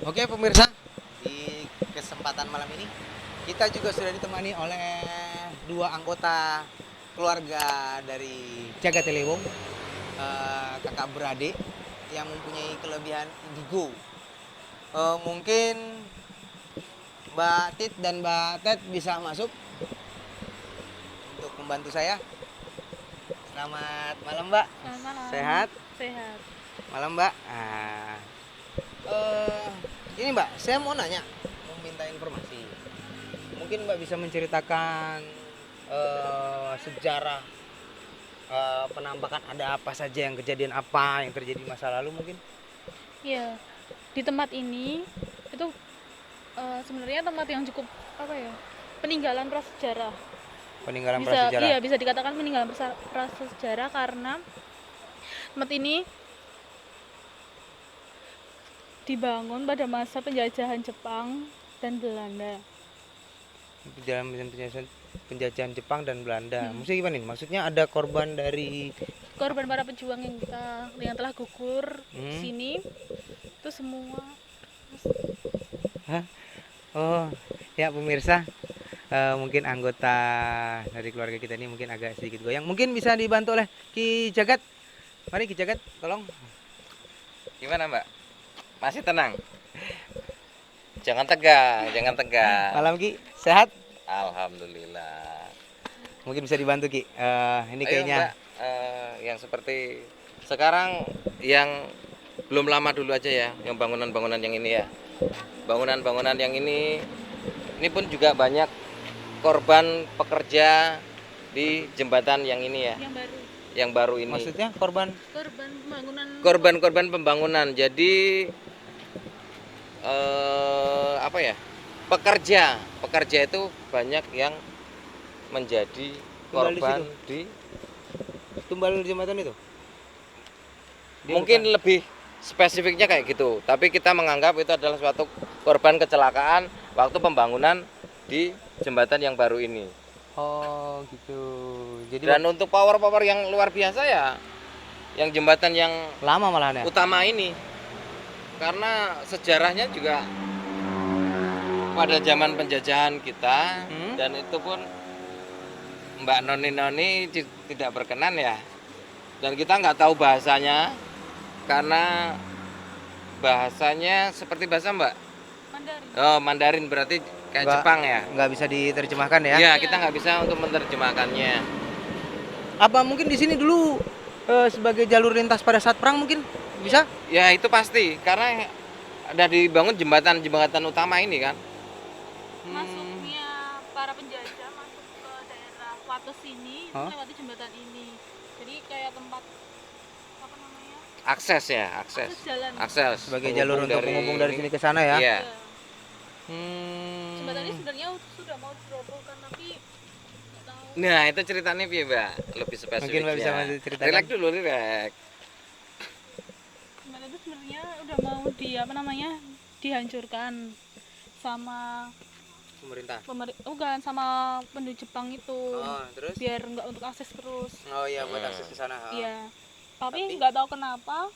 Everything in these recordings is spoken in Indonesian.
Oke pemirsa, di kesempatan malam ini kita juga sudah ditemani oleh dua anggota keluarga dari Jagat Telewong, kakak beradik yang mempunyai kelebihan indigo. Mungkin Mbak Tit dan Mbak Ted bisa masuk untuk membantu saya. Selamat malam Mbak. Selamat malam. Sehat? Sehat. Malam Mbak. Eh, ini Mbak, saya mau nanya, mau minta informasi. Mungkin Mbak bisa menceritakan sejarah penambakan ada apa saja, yang kejadian apa yang terjadi di masa lalu mungkin? Ya, di tempat ini itu sebenarnya tempat yang cukup peninggalan prasejarah. Peninggalan Bisa prasejarah. iya bisa dikatakan peninggalan prasejarah karena tempat ini dibangun pada masa penjajahan Jepang dan Belanda. Penjajahan Jepang dan Belanda. Maksudnya gimana nih? Maksudnya ada korban dari Korban para pejuang yang telah gugur di sini itu semua. Hah? Oh, ya pemirsa, mungkin anggota dari keluarga kita ini mungkin agak sedikit goyang. Mungkin bisa dibantu oleh Ki Jagat. Mari Ki Jagat, tolong. Gimana Mbak? Masih tenang? Jangan tegang, jangan tegang. Malam Ki, sehat? Alhamdulillah. Mungkin bisa dibantu Ki. Ini Ayo kayaknya Mbak, yang seperti sekarang yang belum lama dulu aja ya, yang bangunan-bangunan yang ini ya. Bangunan-bangunan yang ini pun juga banyak korban pekerja di jembatan yang ini ya, Yang baru. yang baru ini. maksudnya korban Korban pembangunan. Korban-korban pembangunan. Jadi apa ya? Pekerja itu banyak yang menjadi Tumbal di korban situ? Tumbal jembatan itu. Dia mungkin bukan. lebih spesifiknya kayak gitu. Tapi kita menganggap itu adalah suatu korban kecelakaan waktu pembangunan di jembatan yang baru ini. Oh gitu. Jadi Dan untuk power yang luar biasa ya, yang jembatan yang lama malahan ya. utama ini, karena sejarahnya juga pada zaman penjajahan kita, dan itu pun Mbak Noni tidak berkenan ya, dan kita nggak tahu bahasanya karena bahasanya seperti bahasa Mbak Mandarin, berarti kayak Jepang ya. Nggak bisa diterjemahkan ya. Iya, kita nggak bisa untuk menerjemahkannya. Apa mungkin di sini dulu sebagai jalur lintas pada saat perang mungkin bisa? Ya itu pasti, karena ada dibangun jembatan utama ini kan. Masuknya para penjajah masuk ke daerah Wates ini itu melewati jembatan ini. Jadi kayak tempat apa namanya? Akses jalan. Akses Sebagai jalur untuk menghubung dari sini ke sana ya. Iya. Jembatan ini sebenarnya sudah mau dirobohkan tapi nggak tahu. Nah, itu ceritanya piye, Mbak? Lebih spesifiknya. Mungkin Mbak bisa ceritakan. Relax dulu, relax. Jembatan itu sebenarnya udah mau dihancurkan sama Pemerintah. sama penduduk Jepang itu. Oh, terus? Biar nggak untuk akses terus. Oh iya, buat akses ke sana. Iya. Tapi nggak tahu kenapa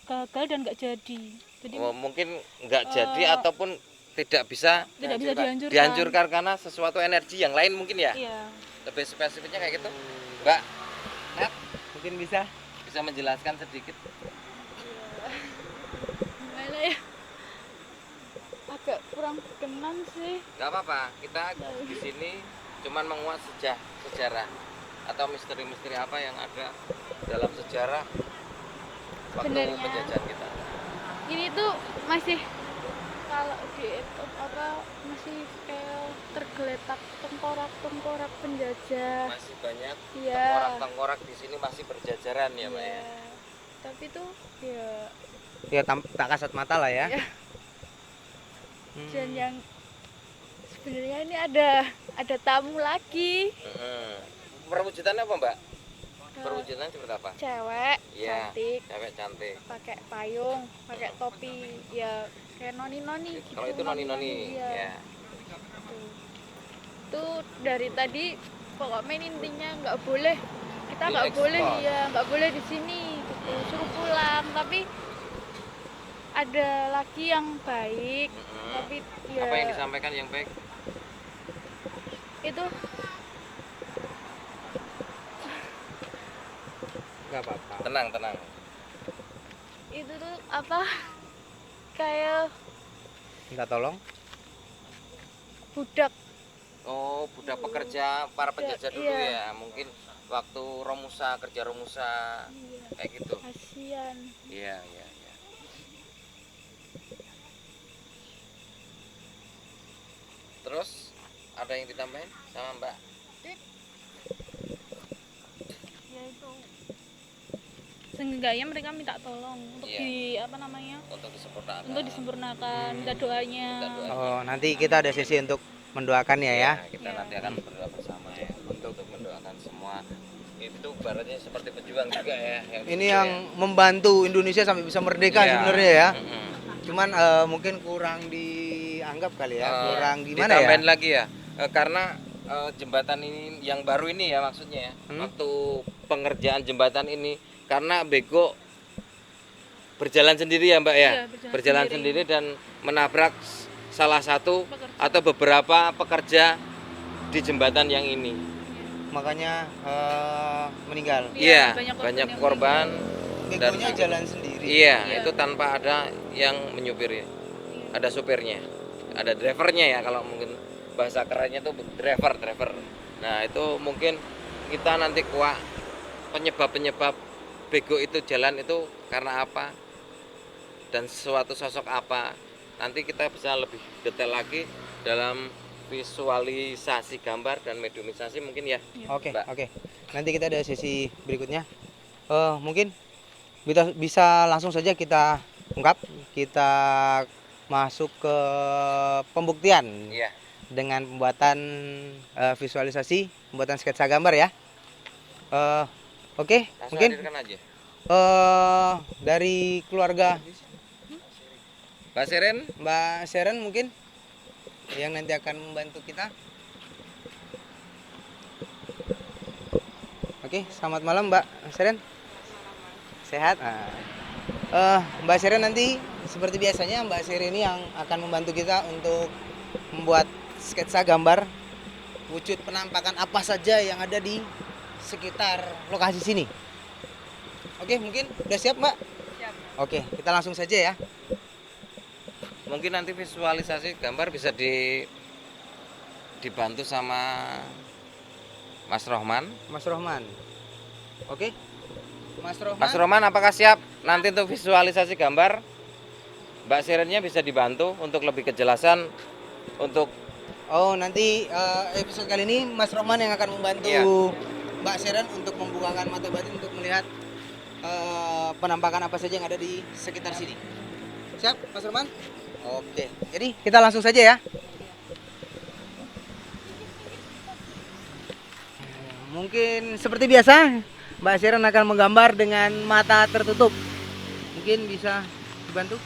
gagal dan nggak jadi. Jadi Mungkin nggak jadi ataupun tidak bisa dihancurkan karena sesuatu energi yang lain mungkin ya. Iya. Lebih spesifiknya kayak gitu. Mbak, Nat, Mungkin bisa. bisa menjelaskan sedikit? Gimana ya? Agak kurang berkenan sih. Gak apa-apa, kita di sini cuman menguak sejarah atau misteri-misteri apa yang ada dalam sejarah waktu Sebenarnya penjajahan kita. ini tuh masih kalau di masih kayak tergeletak tengkorak penjajah. Masih banyak Iya. tengkorak-tengkorak di sini masih berjajaran ya, Mbak ya. Tapi tuh ya Tak kasat mata lah ya. Iya. Dan yang sebenarnya ini ada tamu lagi. Perwujudannya apa, Mbak? Perwujudannya seperti apa? Cewek Iya, cantik, cewek cantik. pakai payung, pakai topi, ya kayak noni gitu. Kalau itu noni-noni, iya. ya. Tuh dari tadi pokoknya intinya nggak boleh, kita nggak Diekspor. boleh di sini gitu. Suruh pulang, tapi ada lagi yang baik, Mm-mm. tapi ya Apa yang disampaikan yang baik? itu Nggak apa-apa. Tenang, tenang. itu tuh apa, kayak Minta tolong. budak. Oh, budak pekerja para penjajah dulu Iya. ya. Mungkin waktu Romusa, kerja Romusa Iya, kayak gitu. kasihan. Iya, iya, iya. Terus ada yang ditambahin sama Mbak? Ya itu, seenggaknya mereka minta tolong untuk Iya. di apa namanya, Untuk disempurnakan. untuk disempurnakan, minta doanya. Minta doanya. Oh, nanti kita ada sesi untuk mendoakan ya ya. Kita Iya. nanti akan berdoa bersama ya untuk mendoakan semua. Itu baratnya seperti pejuang juga ya. Ini yang membantu Indonesia sampai bisa merdeka Iya. sebenarnya ya. Mm-mm. Cuman mungkin kurang dianggap kali ya, kurang gimana ya? Ditambahin lagi ya, karena jembatan ini yang baru ini ya maksudnya ya. Waktu pengerjaan jembatan ini karena bego berjalan sendiri ya Mbak ya. Iya, berjalan sendiri dan menabrak salah satu atau beberapa pekerja di jembatan yang ini. Makanya meninggal. Iya, banyak banyak korban korban dan Begonya jalan sendiri. iya, itu tanpa ada yang menyupiri. Ada supirnya, ada drivernya ya kalau mungkin bahasa kerennya tuh driver. Nah, itu mungkin kita nanti kuak penyebab bego itu jalan itu karena apa dan suatu sosok apa. Nanti kita bisa lebih detail lagi dalam visualisasi gambar dan mediumisasi mungkin ya. Oke, Mbak. oke. Nanti kita ada sesi berikutnya. Mungkin bisa langsung saja kita ungkap, kita masuk ke pembuktian Iya. dengan pembuatan visualisasi, pembuatan sketsa gambar ya. Oke, Langsung mungkin hadirkan aja. dari keluarga Mbak Seren, Mbak Seren mungkin yang nanti akan membantu kita. Oke, selamat malam Mbak Seren. Sehat? Mbak Seren nanti seperti biasanya Mbak Seren ini yang akan membantu kita untuk membuat sketsa gambar wujud penampakan apa saja yang ada di sekitar lokasi sini. Oke, mungkin udah siap Mbak? Siap. Oke, kita langsung saja ya. mungkin nanti visualisasi gambar bisa dibantu sama Mas Rohman. Mas Rohman. Oke. Mas Rohman. Mas Rohman apakah siap nanti untuk visualisasi gambar? Mbak Serennya bisa dibantu untuk lebih kejelasan untuk Oh, nanti episode kali ini Mas Rohman yang akan membantu Iya. Mbak Seren untuk membukakan mata batin untuk melihat penampakan apa saja yang ada di sekitar sini. Siap, Mas Rohman? Oke. Jadi kita langsung saja ya. Mungkin seperti biasa, Mbak Seren akan menggambar dengan mata tertutup. Mungkin bisa dibantu?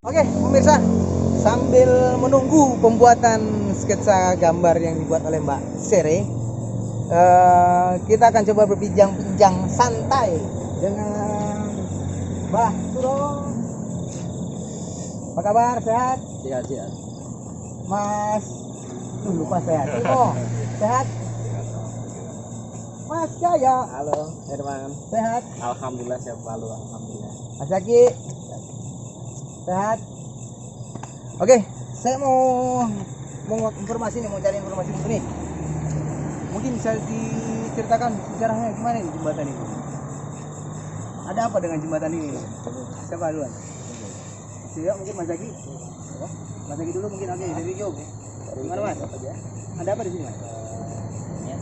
Oke, pemirsa, sambil menunggu pembuatan sketsa gambar yang dibuat oleh Mbak Sere, kita akan coba berbincang-bincang santai dengan Mbak Suro. Apa kabar? Sehat? Sehat. Mas, lupa sehat. Oh, sehat? Mas Jaya. Halo, Herman. Sehat? Alhamdulillah sehat selalu, alhamdulillah. Mas Zaki. Sehat? Oke, saya mau informasi nih, mau cari informasi dulu nih. Mungkin bisa diceritakan sejarahnya gimana nih jembatan ini? Ada apa dengan jembatan ini? Siapa duluan? Siapa mungkin Mas Zaki? Mas Zaki dulu mungkin, oke, dari Jog. Gimana Mas? Ada apa di sini Mas? Ya.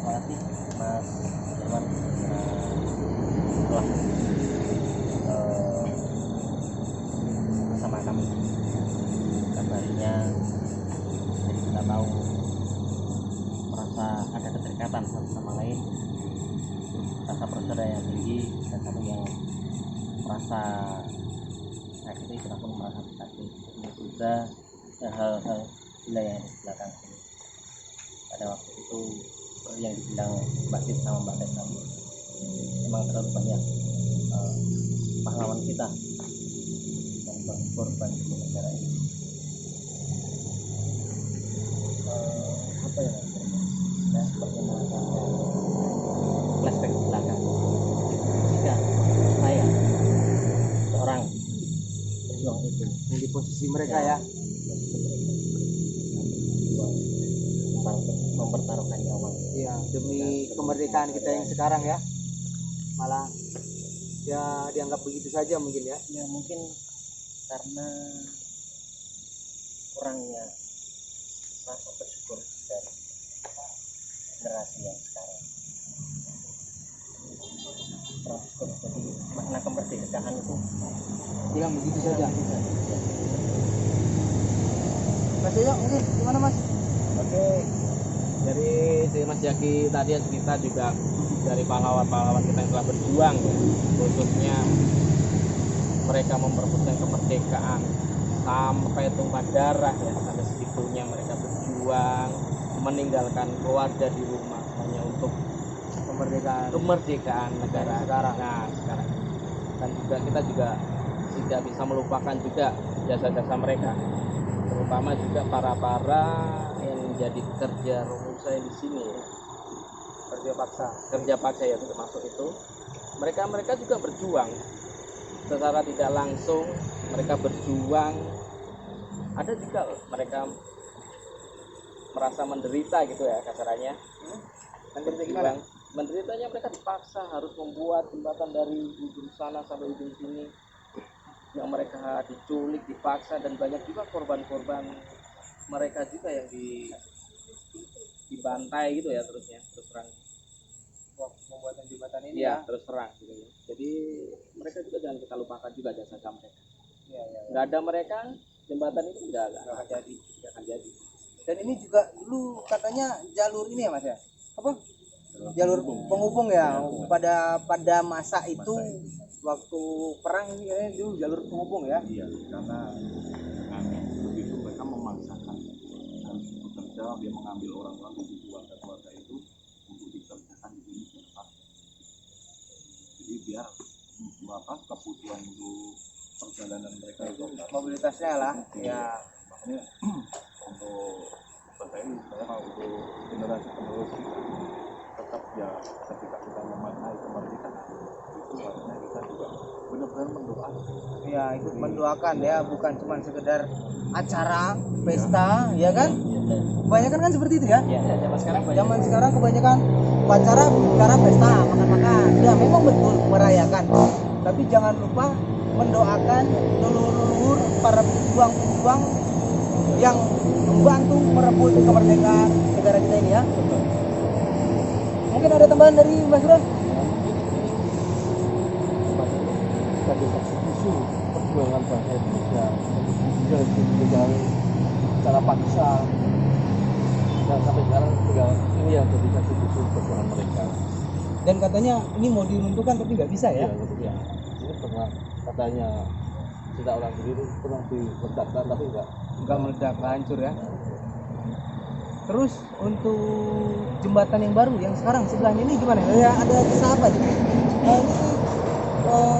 Terima kasih Mas Herman telah bersama kami. Kabarnya jadi kita tahu merasa ada keterikatan satu sama lain, rasa persaudaraan yang tinggi, dan satu yang merasa sakit kita pun merasa sakit juga hal-hal wilayah yang di belakang sini. Pada waktu itu seperti yang dibilang Mbak Sid sama Mbak Ted tadi, memang terlalu banyak pahlawan kita yang berkorban di negara ini. Apa ya? Saya seperti melakukan flashback ke belakang. Jika saya seorang pejuang itu Yang di posisi mereka ya. mempertaruhkan nyawa. Iya, demi kemerdekaan kita yang sekarang ya. Malah ya dianggap begitu saja mungkin ya. Ya mungkin karena kurangnya rasa bersyukur dari generasi yang sekarang. Bersyukur, jadi makna kemerdekaan itu Bilang begitu saja. Mas Yoyo mungkin gimana Mas? Oke, dari si Mas Jaki tadi yang cerita juga dari pahlawan-pahlawan kita yang telah berjuang ya, khususnya mereka memperebutkan kemerdekaan sampai tumpah darah ya, sampai segitunya mereka berjuang meninggalkan keluarga di rumah hanya untuk kemerdekaan negara sekarang. Nah, sekarang dan juga kita juga tidak bisa melupakan juga jasa-jasa mereka, terutama juga para yang menjadi pekerja romusa di sini ya. kerja paksa ya termasuk itu, mereka juga berjuang secara tidak langsung, mereka berjuang. Ada juga mereka merasa menderita gitu ya kasarannya. Menderita gimana? Menderitanya mereka dipaksa harus membuat jembatan dari ujung sana sampai ujung sini, yang mereka diculik, dipaksa, dan banyak juga korban-korban mereka juga yang dibantai gitu ya terus terang. Pembuatan jembatan ini Iya, terus terang gitu ya. Jadi mereka juga jangan kita lupakan juga jasa mereka. ya. Nggak ada mereka, jembatan itu nggak akan jadi. Dan ini juga dulu katanya jalur ini ya Mas ya? Apa? Jalur penghubung ya. Pada masa itu waktu perang ini kayaknya dulu jalur penghubung ya. Iya, karena begitu mereka memaksakan dan bekerja, dia mengambil orang-orang dari keluarga itu untuk dikerjakan di sini di tempat. Jadi biar kebutuhan untuk perjalanan mereka itu Mobilitasnya lah. Ya. makanya untuk saya untuk generasi penerus kita tetap ya ketika kita memaknai kemerdekaan itu harusnya kita juga benar-benar mendoakan. Ya, ikut mendoakan ya, bukan cuma sekedar acara pesta ya kan? Kebanyakan kan seperti itu ya. Zaman sekarang kebanyakan upacara pesta, makan-makan. Ya memang betul merayakan. Tapi jangan lupa mendoakan leluhur para pejuang-pejuang yang membantu merebut kemerdekaan negara kita ini ya. Mungkin ada tambahan dari Mas Ron? isu perjuangan bangsa Indonesia dengan cara paksa, dan sampai sekarang tinggal ini yang jadi saksi bisu perjuangan mereka. Dan katanya ini mau diruntuhkan tapi nggak bisa ya? Iya. Ini pernah katanya sudah orang berdiri pernah diledakkan tapi Enggak meledak, nggak hancur ya. Terus untuk jembatan yang baru yang sekarang sebelahnya ini gimana? Ya, ada kisah apa tuh? Ini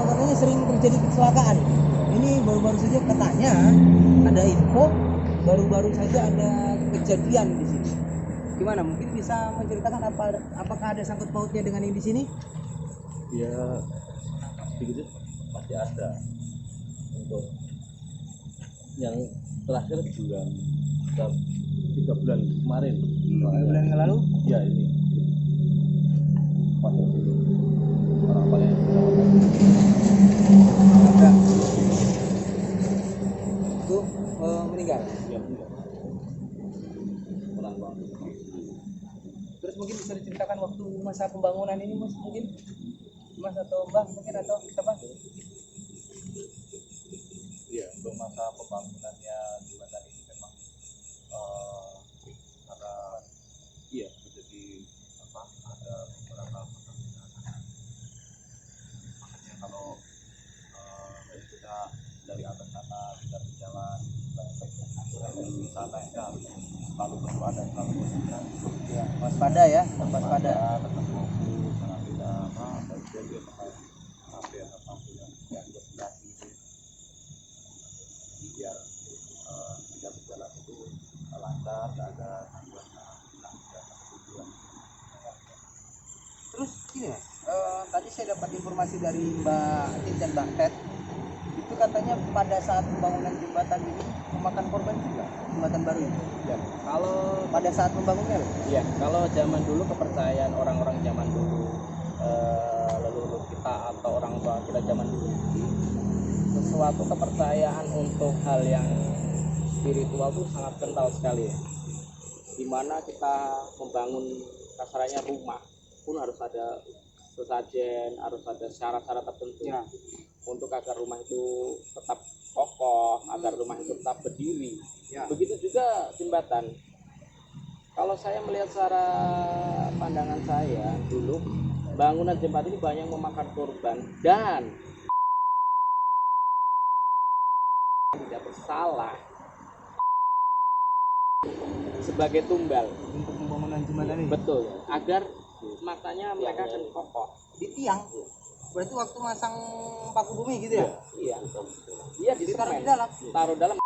katanya sering terjadi kecelakaan. Ini baru-baru saja katanya ada info baru-baru saja ada kejadian di sini. Gimana? Mungkin bisa menceritakan apakah ada sangkut pautnya dengan yang di sini? Ya sedikit pasti ada. Untuk yang terakhir bulan 3 bulan kemarin, 3 bulan yang lalu? ya ini pada itu orang paling Ada. Itu meninggal. yang enggak orang banget. Terus mungkin bisa diceritakan waktu masa pembangunan ini Mas, mungkin Mas atau Mbak mungkin atau siapa? Ya, untuk masa pembangunannya jembatan ini memang karena iya menjadi apa ada beberapa pertanyaan. Makanya kalau dari kita dari atas sana kita berjalan dari wisata itu harus selalu berdoa dan selalu berdoa. Ya, waspada ya, waspada. Tetap fokus karena kita apa bagian dia sampai apa yang bersilaturahmi itu biar kita berjalan itu lancar, tidak ada gangguan tujuan. Terus gini Mas, tadi saya dapat informasi dari Mbak Atin dan Bang Ted. Itu katanya pada saat pembangunan jembatan ini memakan korban juga, jembatan baru ini. Ya, kalau Pada saat membangunnya loh. iya, kalau zaman dulu kepercayaan orang-orang zaman dulu, leluhur kita atau orang tua kita zaman dulu, sesuatu kepercayaan untuk hal yang spiritual itu sangat kental sekali ya. Dimana kita membangun kasarannya rumah pun harus ada sesajen, harus ada syarat-syarat tertentu Ya. untuk agar rumah itu tetap kokoh, agar rumah itu tetap berdiri. Ya. Begitu juga jembatan. Kalau saya melihat secara pandangan saya dulu, bangunan jembatan ini banyak memakan korban dan tidak bersalah sebagai tumbal. Untuk pembangunan jembatan ini. Betul, agar matanya mereka akan kokoh. Di tiang. Berarti waktu masang paku bumi gitu ya? Iya, iya Ditaruh semen. di dalam. Taruh dalam,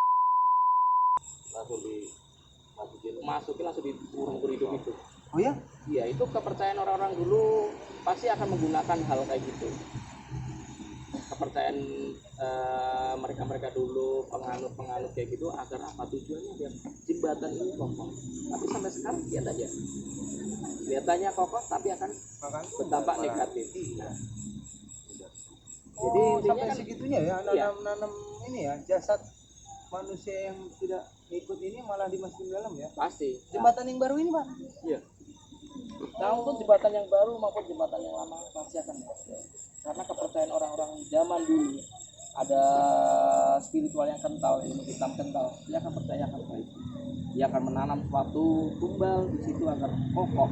Langsung dimasukin. masukin langsung dikurung hidup itu. Oh ya? Iya, itu kepercayaan orang-orang dulu pasti akan menggunakan hal kayak gitu. Kepercayaan mereka-mereka dulu, penganut-penganut kayak gitu, agar apa tujuannya biar jembatan ini kokoh. Tapi sampai sekarang lihat aja, kelihatannya kokoh tapi akan berdampak negatif. Jadi intinya sampai kan- segitunya ya, Iya. nanam ini ya, jasad manusia yang tidak ikut ini malah dimasukin dalam ya. Pasti. Jembatan yang baru ini Pak? Iya. Maupun jembatan yang baru maupun jembatan yang lama pasti akan kokoh. Karena kepercayaan orang-orang zaman dulu ada spiritual yang kental, ilmu hitam kental, dia akan percaya akan baik. Dia akan menanam suatu tumbal di situ agar kokoh.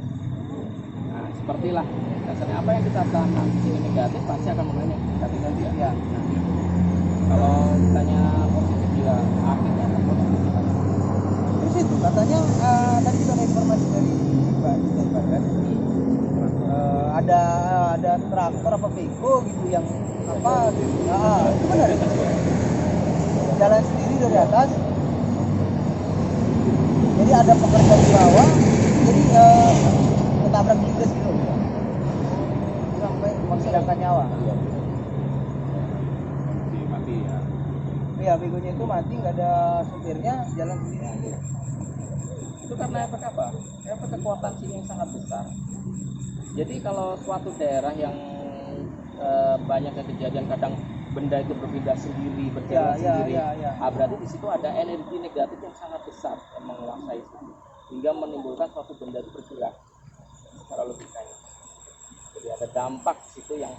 Nah, sepertilah dasarnya apa yang kita tanam di sini negatif pasti akan mengenai negatif nanti ya. Ya. Kalau kitanya positif juga akhirnya akan positif. Terus itu katanya tadi juga ada informasi dari Mbak Tina Ibadat, ada traktor apa bego gitu yang apa gitu. Nah, itu benar itu. Jalan sendiri dari atas. Jadi ada pekerja di bawah. Jadi ketabrak juga gitu. Sampai menghilang nyawa. Mati ya. Iya, begonya itu mati, nggak ada supirnya, jalan sendiri aja. Itu karena efek apa? Efek kekuatan sini yang sangat besar. Jadi kalau suatu daerah yang banyak kejadian kadang benda itu berpindah sendiri, berjalan sendiri, berarti di situ ada energi negatif yang sangat besar yang menguasai itu, hingga menimbulkan suatu benda itu bergerak secara logikanya. Jadi ada dampak di situ yang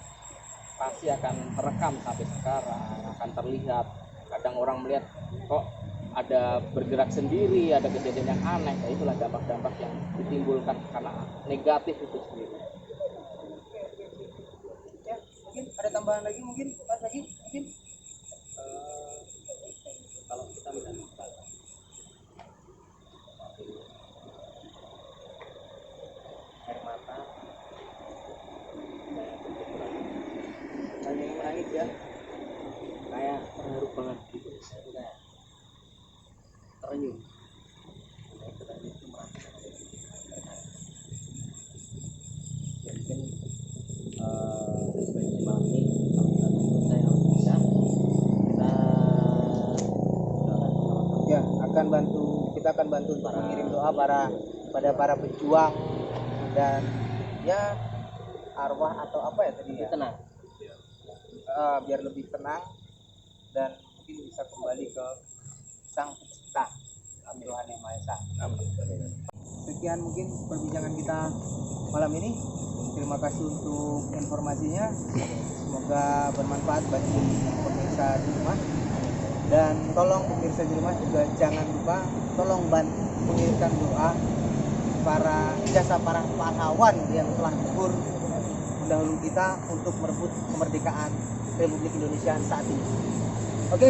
pasti akan terekam sampai sekarang, akan terlihat. Kadang orang melihat kok ada bergerak sendiri, ada kejadian yang aneh. Nah, itulah dampak-dampak yang ditimbulkan karena negatif itu sendiri. Ya, mungkin ada tambahan lagi mungkin Mas lagi mungkin Banyu. Ya, mungkin sebaiknya malam ini kalau kita selesai alhamdulillah kita doakan sama-sama. Ya, kita akan bantu untuk mengirim doa pada para pejuang dan ya arwah atau apa ya tadi ya, Tenang. biar lebih tenang dan mungkin bisa kembali ke Sang Pencipta, Tuhan Yang Maha Esa. Sekian mungkin perbincangan kita malam ini. Terima kasih untuk informasinya. Semoga bermanfaat bagi pemirsa di rumah. Dan tolong pemirsa di rumah juga jangan lupa tolong bantu mengirimkan doa para pahlawan yang telah gugur mendahului kita untuk merebut kemerdekaan Republik Indonesia saat ini. Oke,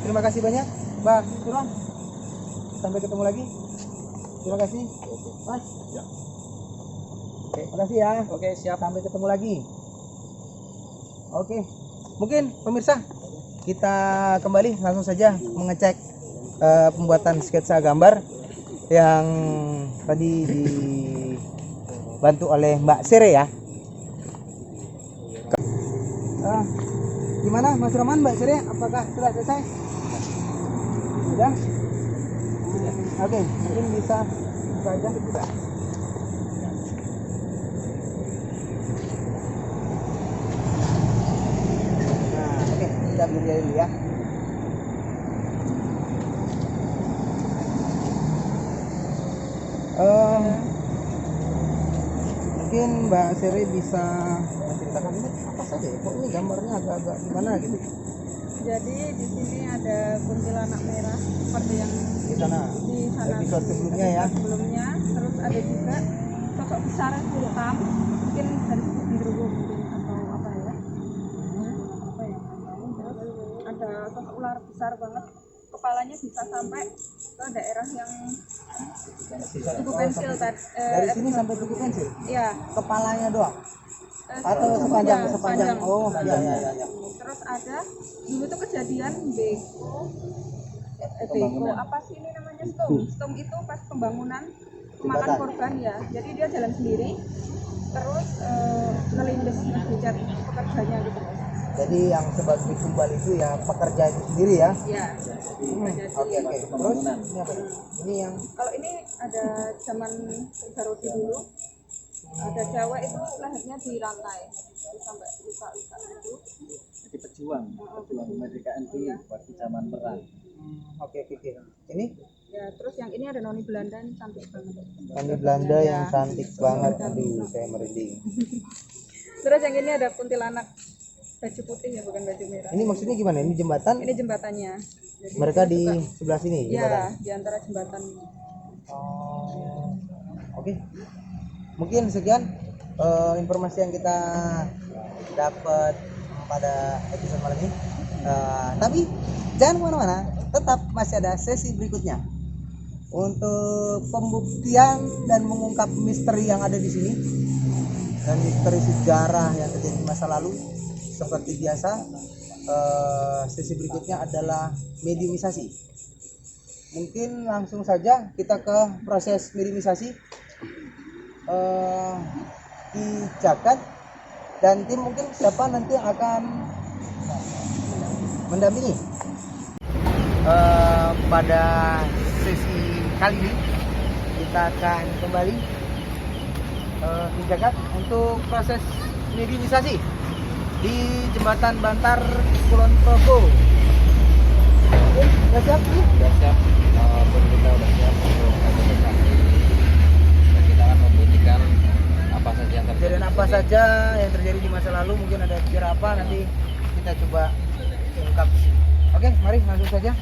terima kasih banyak Mbak Surah. Sampai ketemu lagi. Terima kasih. Mas. Ya. Oke, makasih ya. Oke, siap. Sampai ketemu lagi. Oke, mungkin pemirsa kita kembali langsung saja mengecek pembuatan sketsa gambar yang tadi dibantu oleh Mbak Sere ya. Gimana Mas Roman, Mbak Sere? Apakah sudah selesai? Sudah? Oke, mungkin bisa saja kita. Nah, oke, kita berdiri dulu ya. Mungkin Mbak Seri bisa menceritakan ini apa saja ya? Kok ini gambarnya agak-agak gimana gitu? Jadi di sini ada kuntilanak merah seperti yang Di sana episode sebelumnya ya. Sebelumnya, terus ada juga sosok besar hitam, mungkin dari suku genderuwo mungkin atau apa ya? Apa ya? Terus ada sosok ular besar banget, kepalanya bisa sampai ke daerah yang Tugu Pensil tadi. Dari sini sampai Tugu Pensil? Iya. Kepalanya doang? Atau Tubuhnya, sepanjang? Oh, iya. Terus ada dulu tuh kejadian Beko apa sih ini namanya Stom itu pas pembangunan pemakan korban ya. Jadi dia jalan sendiri terus melindas ngejar pekerjanya gitu. Jadi yang sebagai tumbal itu ya pekerja itu sendiri ya? Iya. Oke. Terus ini apa? Ini yang kalau ini ada zaman Garodi dulu. Ada cewek itu lehernya dirantai sampai luka-luka itu. Jadi pejuang kemerdekaan dulu waktu zaman perang. Oke. Ini? Ya, terus yang ini ada noni Belanda yang cantik banget. Noni Belanda yang cantik banget. Aduh, saya merinding. Terus yang ini ada kuntilanak baju putih ya, bukan baju merah. Ini maksudnya gimana? Ini jembatan? Ini jembatannya. Jadi Mereka dia di juga- sebelah sini jembatan? Ya, di antara jembatan. Oh, oke. Mungkin sekian informasi yang kita dapat pada episode malam ini. Tapi jangan kemana-mana, tetap masih ada sesi berikutnya untuk pembuktian dan mengungkap misteri yang ada di sini dan misteri sejarah yang terjadi di masa lalu. Seperti biasa, sesi berikutnya adalah mediumisasi. Mungkin langsung saja kita ke proses mediumisasi. Di Jagat dan tim mungkin siapa nanti yang akan mendampingi pada sesi kali ini. Kita akan kembali di Jagat untuk proses mediumisasi di Jembatan Bantar Kulon Progo. Oke, udah siap? Sudah siap, pun kita udah siap untuk mediumisasi. Dan kita akan membuktikan apa saja yang terjadi. Kejadian apa saja yang terjadi di masa lalu, mungkin ada sejarah apa, nanti kita coba ungkap. Oke, mari langsung saja.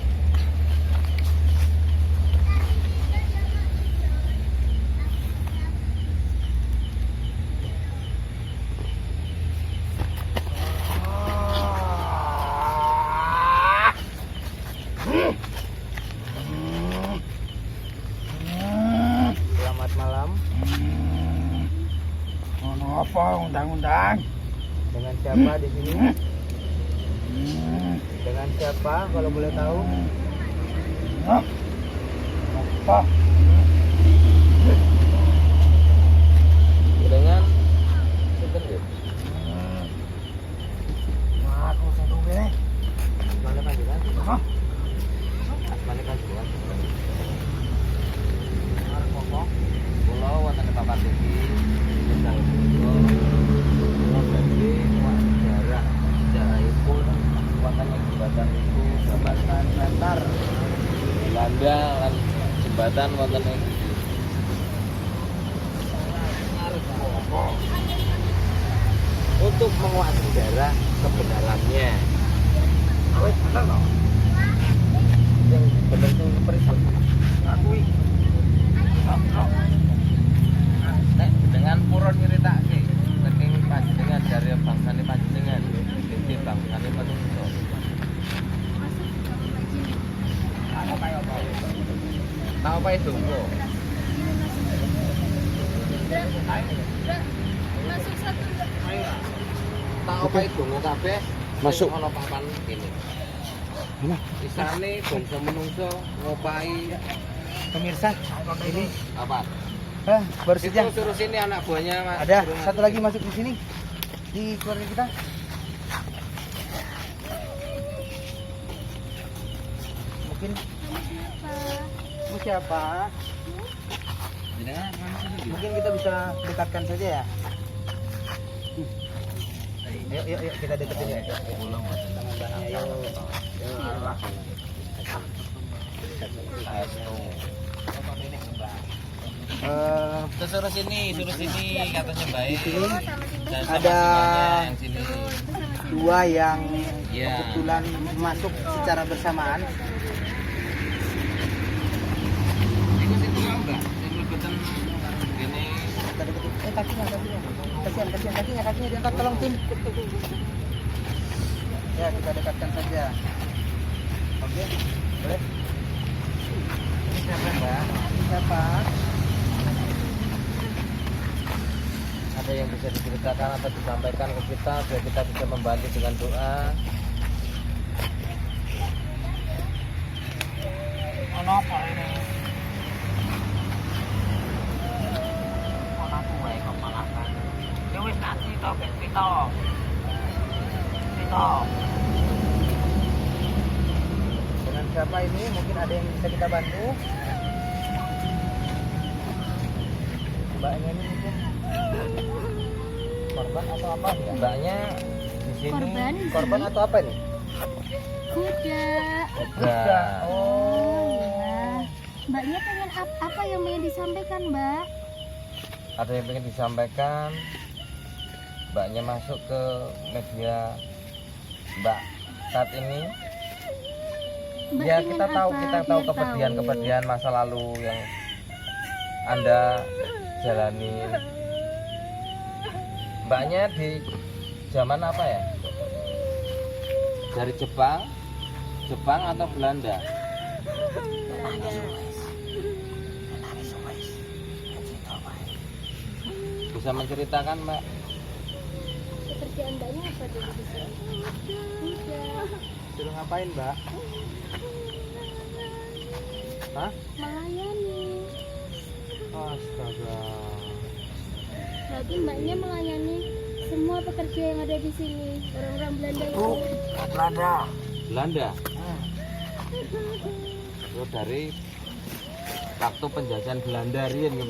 Selamat malam. Apa undang-undang? Dengan siapa di sini? Dengan siapa kalau boleh tahu? Dengan sinten nggih? Aku satu bene. Asmane panjenengan? Hah? Asmane panjenengan? Arep apa? Kula wonten papan iki ingkang punika kula badhe sejarahipun wonten ing jembatan itu jembatan Bantar Belanda lan jembatan wonten ing untuk menguak sejarah kebenarannya. Yang benar itu peribad. Akui. Nek dengan purun nyeritake saking panjenengan dari bangsane panjenengan, dadi bangsane manungsa. Tahu apa itu? Masuk satu. Tahu apa itu? Kabeh masuk ana papan kene. Mana? Isane bangsa menungso ngopahi Pemirsa, ini apa? baru saja Suruh sini anak buahnya Mas. ada Suruh satu masuk. lagi masuk di sini di keluarga kita. Mungkin kamu siapa? Jenengan mana sini? Mungkin kita bisa dekatkan saja ya. Yuk kita deketin ya. Pulang Ayo. suruh sini katanya baik. Dan sama Ada semuanya yang sini. dua yang Iya. kebetulan masuk secara bersamaan. Ikut situ mau enggak? Yang lebetan gini. Kita deketin. Kakinya. Kakinya diangkat, tolong tim. Ya, kita dekatkan saja. Oke, boleh. Ini siapa, Mbak? Ini siapa? Ada yang bisa diceritakan atau disampaikan ke kita biar kita bisa membantu dengan doa. Ono apa ini? Ono kuwe kok malahan. Ya wis nanti to, Pito. Dengan siapa ini? Mungkin ada yang bisa kita bantu. Mbaknya ini mungkin korban atau apa? Mbaknya di sini Korban atau apa ini? Kuda. kuda. Oh. Mbaknya pengen apa yang pengen disampaikan, Mbak? Ada yang ingin disampaikan. Mbaknya masuk ke media Mbak saat ini. Mbak Ya pengen kita tahu apa? Biar kepedihan masa lalu yang Anda jalani. Mbaknya di zaman apa ya? Dari Jepang atau Belanda? Bisa menceritakan, Mbak? Pekerjaan Mbaknya apa dulu di sini? Kuda. Suruh ngapain, Mbak? Hah? Melayani. Astaga. Berarti Mbaknya melayani semua pekerja yang ada di sini. Orang-orang Belanda itu. Belanda. Itu dari waktu penjajahan Belanda riyen nggih.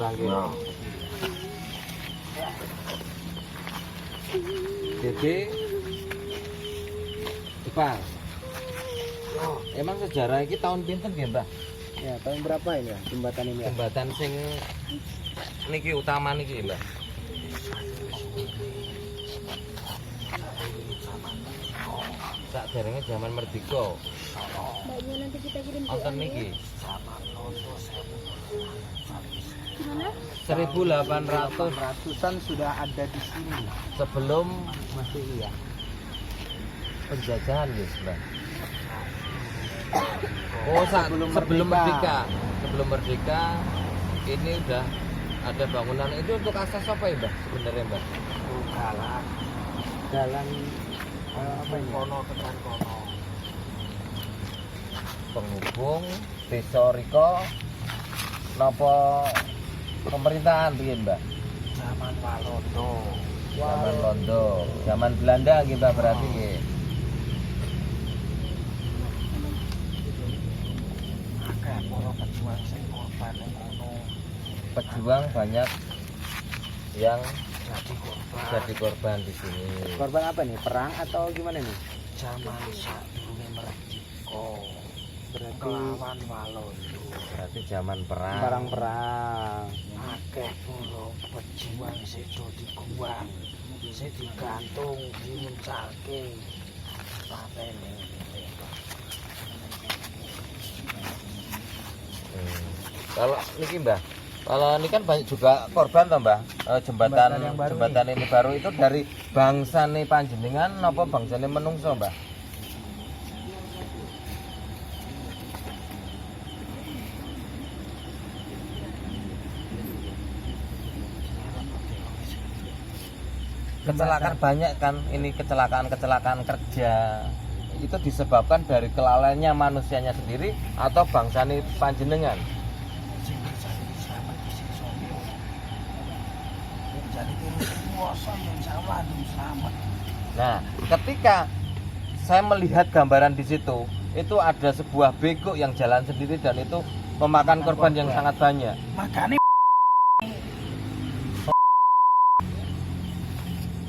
Jadi Jepang. Emang sejarah ini tahun pinten nggih, Mbah? Ya, tahun berapa ini ya jembatan ini ya? Jembatan sing niki utama niki, Mbah. Sak derenge zaman merdeka. Mbaknya nanti kita kirim Wonten doanya. niki Gimana? 1800 Ratusan sudah ada di sini. sebelum Masih iya. penjajahan ya, Mbah. Oh, Sebelum sebelum merdeka. merdeka ini udah ada bangunan itu untuk akses apa ya, Mbah? Sebenarnya, Mbah? Jalan apa ini? Kono tekan kono. Penghubung desa Riko napa pemerintahan piye Mbah? Zaman Walondo. Zaman Londo, zaman Belanda kita berarti nggih. Akeh para pejuang sing korban ning kono. Pejuang banyak yang Jadi korban jadi korban di sini. Korban apa nih? Perang atau gimana nih? zaman sadurunge merdeka. Berarti Kelawan Walondo. Berarti zaman perang. perang-perang. Akeh para pejuang sedo diguwang, sing digantung dimuncalke patene. Kalau niki Mbah, kalau ini kan banyak juga korban toh Mbah. Jembatan Jembatan yang baru jembatan ini baru itu dari bangsane panjenengan napa bangsane menungso Mbah? Kecelakaan banyak kan, ini kecelakaan kerja itu disebabkan dari kelalaiannya manusianya sendiri atau bangsane panjenengan. Sing terjadi selamat di sing sopo. Jadi terus kuasa yang Jawa selamat. Nah, ketika saya melihat gambaran di situ, itu ada sebuah bego yang jalan sendiri dan itu memakan korban yang sangat banyak. Makane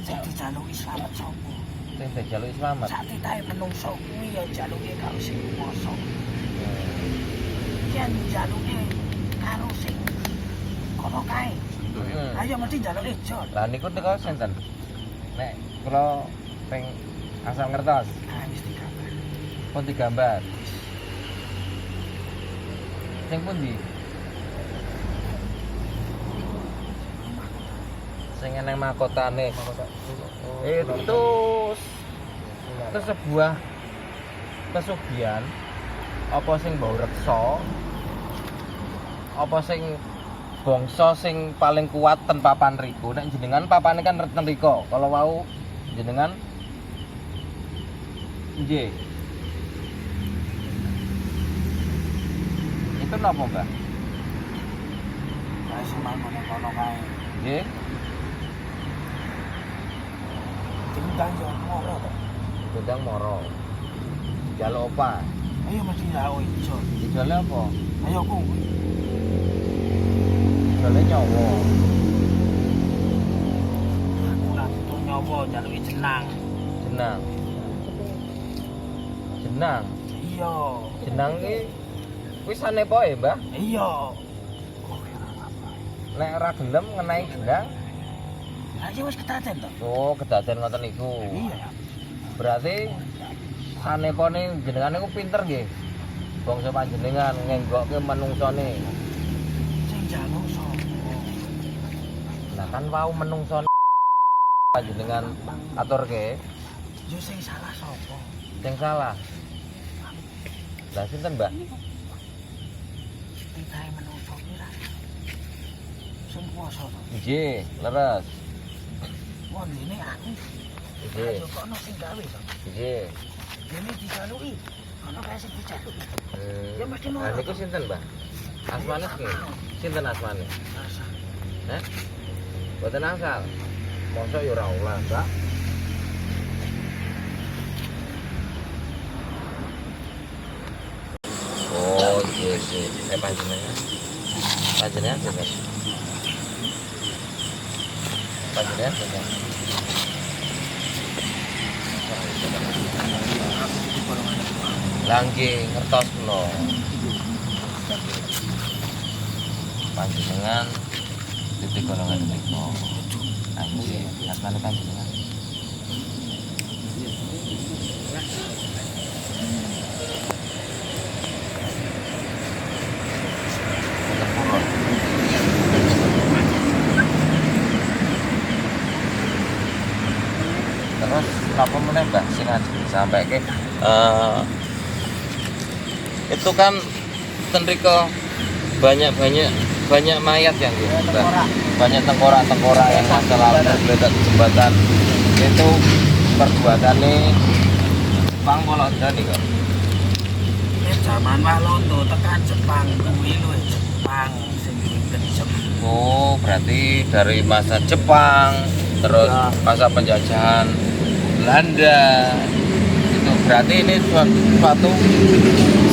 sing dijaluki selamat sopo. Sing dijaluki selamat. Sak titahe menungso kuwi ya jaluke karo sing kuwasa. Yen jaluke karo sing kono kae. Ayo mesti jaluke jol. Lah niku niku sinten? Nek kula ping asal ngertos, Ah wis digambar. pun digambar. Sing pundi? Sing eneng mahkotane. Itu sebuah pesugihan apa sing mbau reksa apa sing bangsa sing paling kuat ten papan riku. Nek jenengan papane kan ten riko. Kalau wau jenengan nggih. Itu napa, Mbak? Kae sing mangkone kono kae. Nggih. Tinggal yo moro to. Gedang moro. Jaluk apa? Ayo mesti jaluke jol. Dijole apa? Ayo kuwi. Jole nyawa. Aku lah tuh nyowo jaluke jenang. Jenang. Jenang. Iya. Jenang ki kuwi sanepoe, Mbah. Iya. Nek ora gelem ngenai jenang, Ayo wis ketaten to. oh kedaden ngoten niku. Iya. Berarti sanepone jenengan niku pinter nggih. Bangsa panjenengan ngenggokke menungsone. Sing jaluk sapa? Lah kan wau menungsone panjenengan aturke, Yo sing salah sapa? sing salah. Lah sinten, Mbah? Pitahe menungso pira? Sing kuwasa to. Nggih, leres. Wondene aku. Nggih, Ayo kok ono sing gawe to. nggih. Dene dijaluki. Ono kae sing dijaluki. Ya mesti Lah niku sinten, Mbah? Asmane nggih. Sinten asmane? Rasa. Heh? Boten asal. Mosok ya ora oleh, Mbak. Oh, iya, iya. Panjenengan. Panjenengan sinten? Panjenengan sinten? Lah nggih, ngertos kula. Panjenengan titik golongan niku. Anjir, asmane panjenengan. Terus napa meneh Mbah sing sampai ke itu kan tenriko banyak mayat yang gitu, banyak tengkorak yang masalah tergeletak di jembatan itu perbuatannya Jepang Walanda nih kok. Zaman Walondo tekan Jepang kuwi lho Jepang Oh, berarti dari masa Jepang, terus masa penjajahan Belanda. Itu berarti ini suatu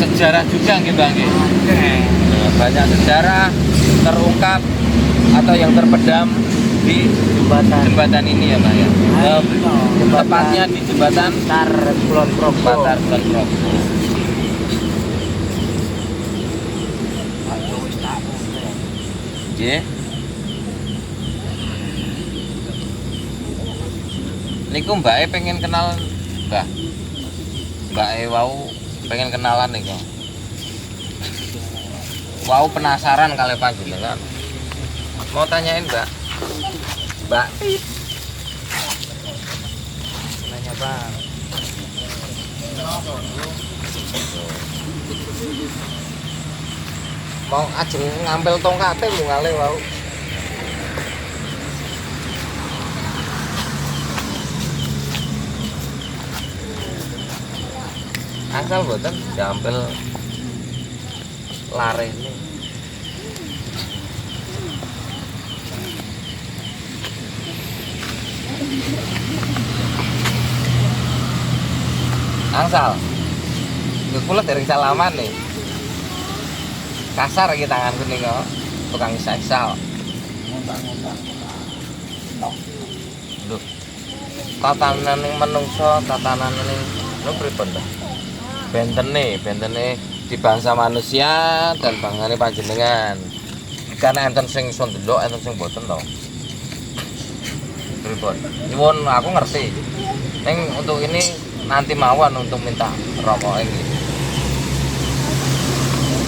sejarah juga gitu, Bang. Nah, banyak sejarah terungkap atau yang terpendam di jembatan ini ya, Mbak ya. Tepatnya di jembatan Tar Kulon Progo. Batar Kulon Progo. Nggih. Niku Mbak pengen kenal Mbak. Mbak wau pengen kenalan niku. Wau penasaran kali panjenengan. Mau tanyain Mbak. Mbak. Nanya Bang. Mau ajeng ngambil tongkate lu ngale wau. Asal boten diambil larene. Angsal. Kula dereng salaman nih. Kasar iki tanganku nih kok. Tukang seksal. Lho. Tatanan ning menungso, tatanan ning lho pripun to? Bentene di bangsa manusia dan bangsane panjenengan. Karena enten sing iso ndelok, enten sing boten to. Pripun? Nyuwun aku ngerti. Ning untuk ini nanti mawon untuk minta rokok ini.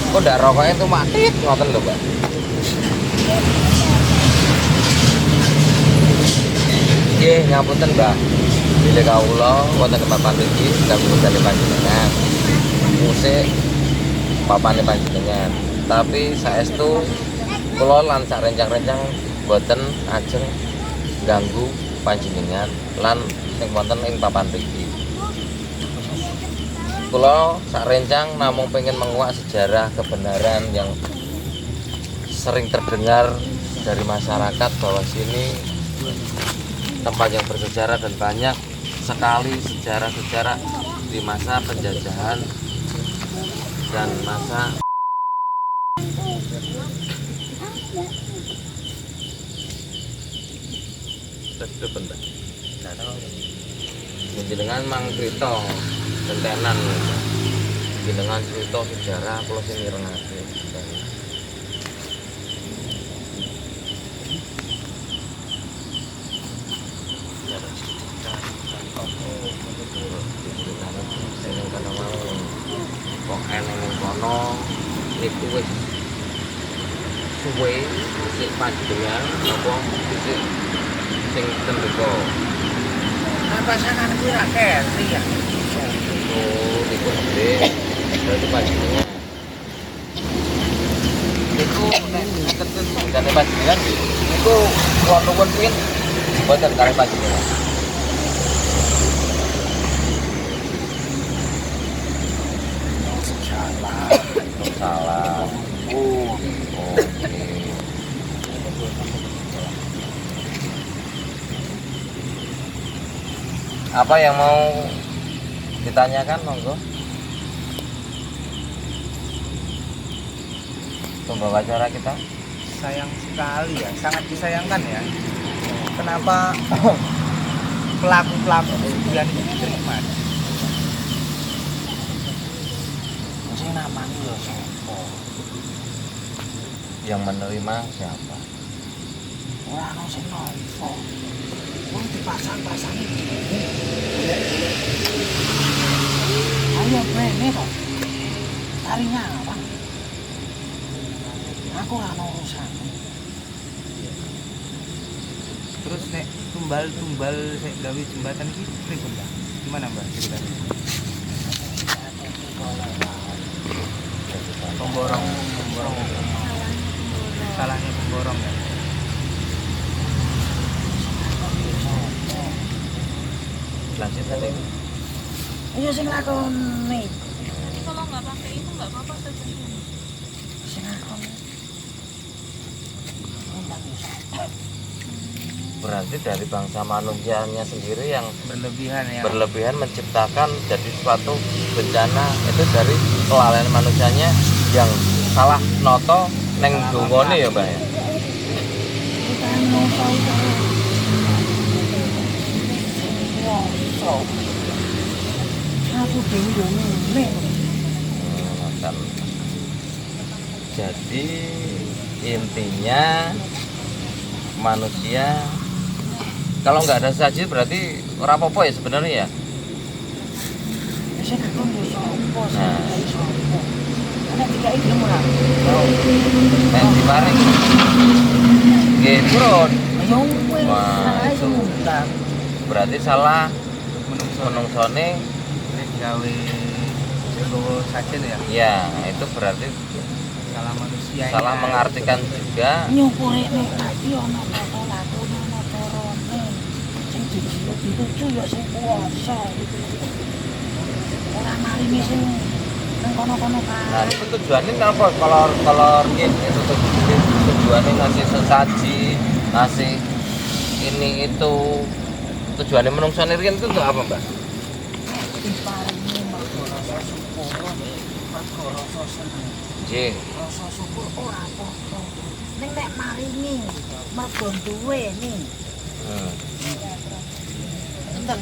Kok ndak rokoknya itu mati ngoten lho, Mbak. Nggih, ngapunten, Mbak. Bilih kawula wonten papan iki kawula dalem panjenengan. Musik papane panjenengan. Tapi saestu kula lan sak rencang-rencang boten ajeng ganggu panjenengan lan sing wonten ing papan iki. Kula sak rencang namung pengen menguak sejarah kebenaran yang sering terdengar dari masyarakat bahwa sini tempat yang bersejarah dan banyak sekali sejarah-sejarah di masa penjajahan dan masa bentar. Jenengan mang crita gentenan jenengan cerita sejarah kula sing mirengake. Kok eneng ning kono niku wis suwe sik panjenengan apa sik sing tendeko. Apa sangan kuwi ra kerti ya. Oh, niku gede. Berarti panjenengan. Niku nek ngeten jane panjenengan niku kula nuwun pin boten kare panjenengan. Salah. Oke. Apa yang mau ditanyakan, monggo? Pembawa acara kita. Sayang sekali ya, sangat disayangkan ya. Kenapa pelaku-pelaku kemudian diterima? Sing namanya ya siapa? Yang menerima siapa? Orang sing nopo. Wong dipasang-pasang. Ayo brene kok. Tarinya apa? Aku ora ono urusan. Terus nek tumbal-tumbal sik gawe jembatan iki pripun, Mbak? Gimana, Mbak, ceritanya? Pemborong. Salahnya pemborong ya. Lanjut tadi. Iya sing lakoni. Kalau nggak pakai itu nggak apa-apa saja. Sing lakoni. Berarti dari bangsa manusianya sendiri yang berlebihan ya. berlebihan menciptakan jadi suatu bencana, itu dari kelalaian manusianya yang salah noto neng dungone ya Mbak ya. Ngoten. Jadi intinya manusia kalau nggak ada saji berarti ora apa-apa ya sebenarnya ya. Nah, nek diparing nggih turun. Wah, itu berarti salah menungsone Gawe gowo sajen ya. ya, itu berarti Salah manusia. salah mengartikan juga. nyukure nek ati ana tata lakune ana carane sing dilucu ya sing kuwasa ora maringi sing nang kono-kono Nah, kae itu tujuannya apa? Kalau itu tujuannya ngasih sesaji, ngasih ini itu tujuannya menungsone riyen itu untuk apa, Mbak? diparingi mergo rasa syukur mergo rasa seneng Nggih. rasa syukur ora apa-apa ning nek maringi mergo duwe ning Hmm. enten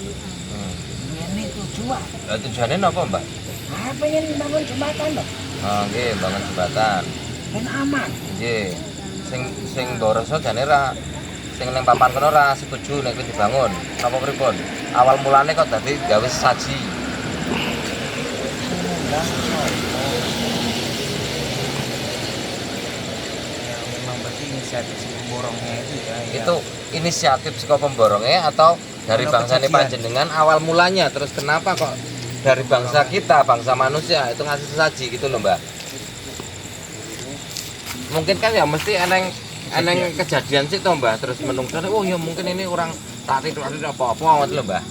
ini tujuan Lah tujuannya apa, Mbak? pengen bangun jembatan lho Oh, nggih, bangun jembatan. ben aman Nggih. Sing boroso jane ra sing ning papan kono ra setuju nek kuwi dibangun. Napa pripun? Awal mulane kok dadi gawe sesaji. Memang berarti inisiatif si pemborongnya itu ya. Itu inisiatif saka pemborongnya atau dari Ono bangsa ini kejadian. panjenengan awal mulanya, terus kenapa kok dari bangsa kita, bangsa manusia itu ngasih sesaji gitu loh Mbak. Mungkin kan ya mesti eneng kejadian sih toh Mbak, terus menungsone oh ya mungkin ini orang tadi apa-apa ngoten lho Mbak.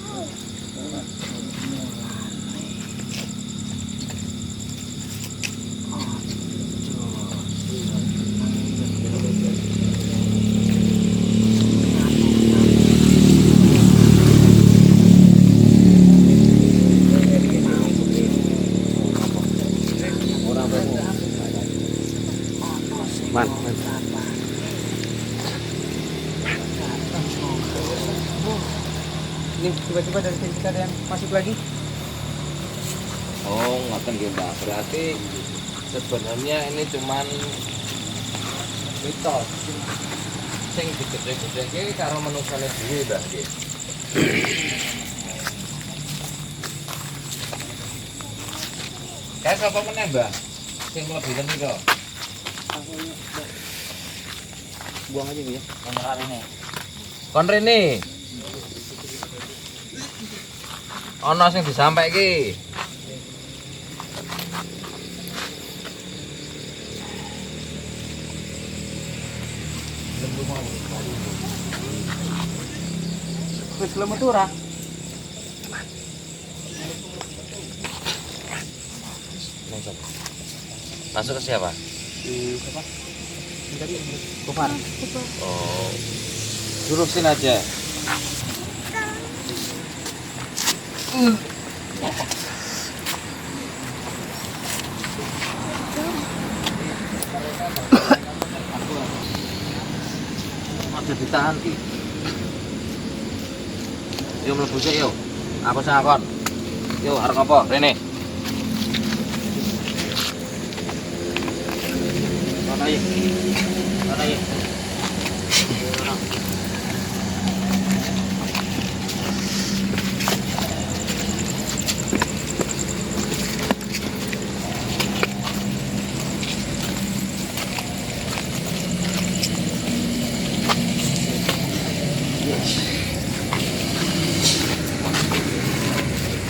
Ini tiba-tiba dari sini kita ada yang masuk lagi. Oh, ngoten nggih Mbak. Berarti sebenarnya ini cuman mitos. Sing digede-gedeke karo manungsane dhewe, Mbak nggih. Kayak sapa meneh, Mbak? Sing lebih ten niku. Buang aja Bu ya. Kon rene. Ana sing disampaike. Wis belum metu ora? Masuk ke siapa? Di siapa? Ini tadi Gofar. Oh. Jurusin aja. Ada ditahan ki. Yo mlebu sik yo. Aku sing akon. Yo arep apa? Rene. Ana iki. Ana iki.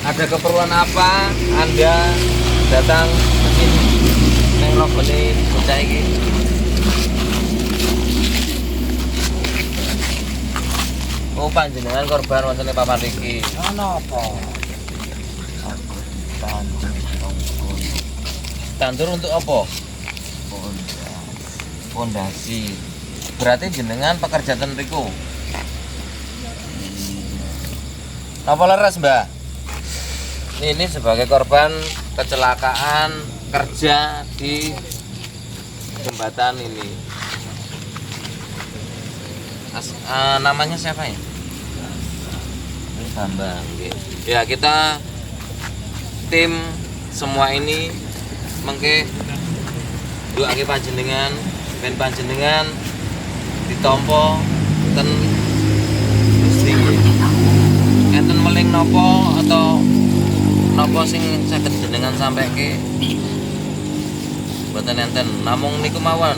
Ada keperluan apa Anda datang ke sini neng robone bocah iki? Oh panjenengan korban wonten papan iki. ana apa Tandur untuk apa? Pondasi. berarti jenengan pekerja ten mriku. Napa leres, Mbak? Ini sebagai korban kecelakaan kerja di jembatan ini. Namanya siapa ya? Ini Bambang. Ya, kita tim semua ini mengke duake panjenengan, ben panjenengan ditampa ten Gusti. Enten meling nopo atau nopo sing saged jenengan sampeke? Mboten enten, namung niku mawon.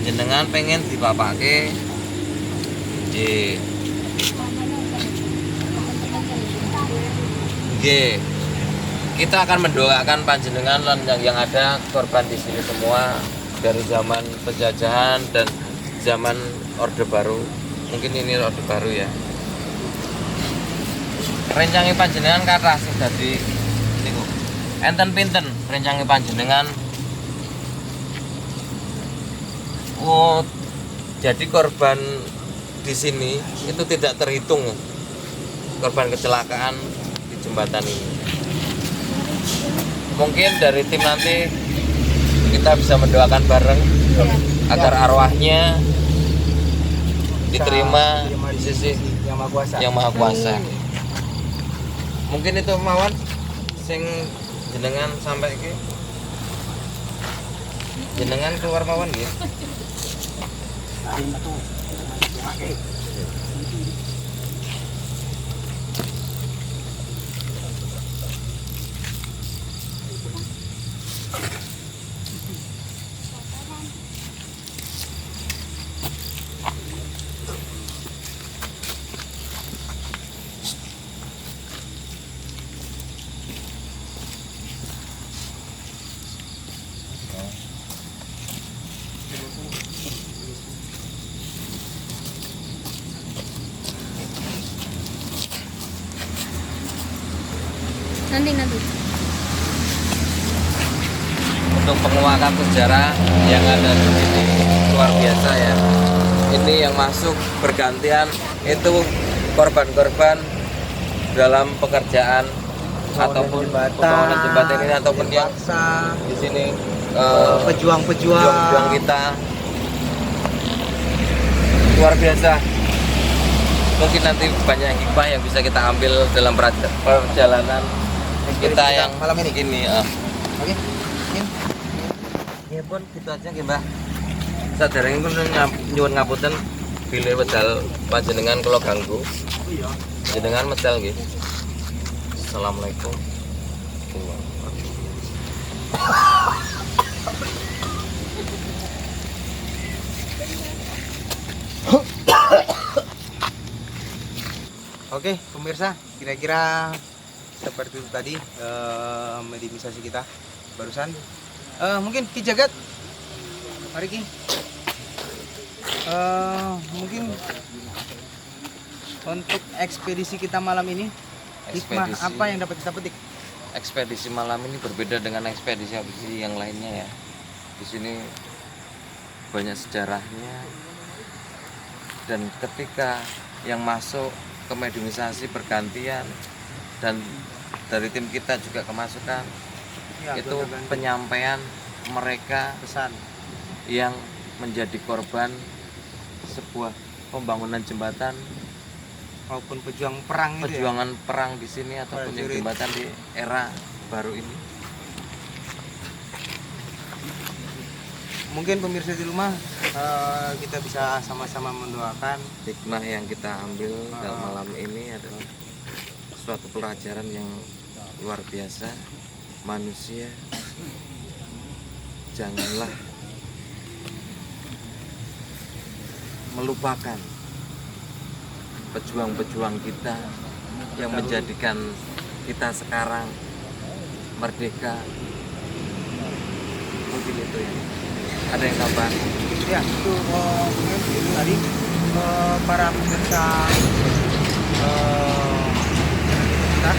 Jenengan pengen dipapake nggih. Nggih. Kita akan mendoakan panjenengan lan yang ada korban di sini semua dari zaman penjajahan dan zaman Orde Baru. Mungkin ini Orde Baru ya. Rencange panjenengan kathah sing dadi niku. Enten pinten rencange panjenengan? Oh, jadi korban di sini itu tidak terhitung korban kecelakaan di jembatan ini. Mungkin dari tim nanti kita bisa mendoakan bareng agar arwahnya diterima di sisi yang maha kuasa. Mungkin itu mawon sing jenengan sampai ke jenengan keluar mawon nggih. Nanti. Untuk penguakan sejarah yang ada di sini luar biasa ya. Ini yang masuk bergantian itu korban-korban dalam pekerjaan ataupun pembangunan jembatan ini ataupun yang di sini pejuang kita luar biasa. Mungkin nanti banyak hikmah yang bisa kita ambil dalam perjalanan kita yang malam ini. Oke. Ya pun gitu aja nggih, Mbah. Saderengipun nyuwun ngapunten bilih wedal panjenengan kula ganggu. Jenengan medal nggih. Assalamualaikum. Oke, pemirsa, kira-kira seperti itu tadi medimisasi kita barusan. Mungkin Ki Jagat, mari Ki. Mungkin untuk ekspedisi kita malam ini, hikmah apa yang dapat kita petik? Ekspedisi malam ini berbeda dengan ekspedisi yang lainnya ya. Di sini banyak sejarahnya dan ketika yang masuk ke mediumisasi bergantian dan dari tim kita juga kemasukan ya, itu penyampaian mereka pesan yang menjadi korban sebuah pembangunan jembatan maupun perjuangan perang di sini ataupun yang jembatan di era baru ini. Mungkin pemirsa di rumah kita bisa sama-sama mendoakan hikmah yang kita ambil dalam malam ini adalah suatu pelajaran yang luar biasa. Manusia janganlah melupakan pejuang-pejuang kita yang menjadikan kita sekarang merdeka. Mungkin itu ya. Ada yang tambah? Ya, itu tadi para pemirsa kita,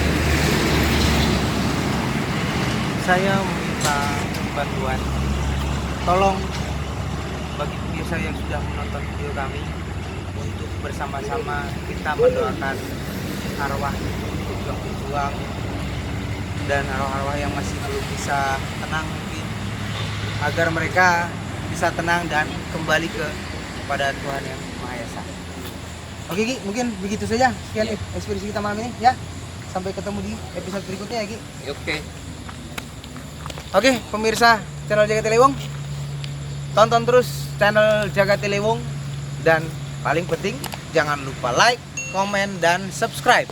saya meminta bantuan, tolong bagi pemirsa yang sudah menonton video kami, untuk bersama-sama kita mendoakan arwah yang berjuang dan arwah-arwah yang masih belum bisa tenang mungkin, agar mereka bisa tenang dan kembali kepada Tuhan yang Maha Esa. Oke Ki, mungkin begitu saja sekian ekspedisi kita malam ini ya. Sampai ketemu di episode berikutnya ya Ki. Oke. Oke, pemirsa channel Jagat Tilewung, tonton terus channel Jagat Tilewung, dan paling penting jangan lupa like, komen, dan subscribe.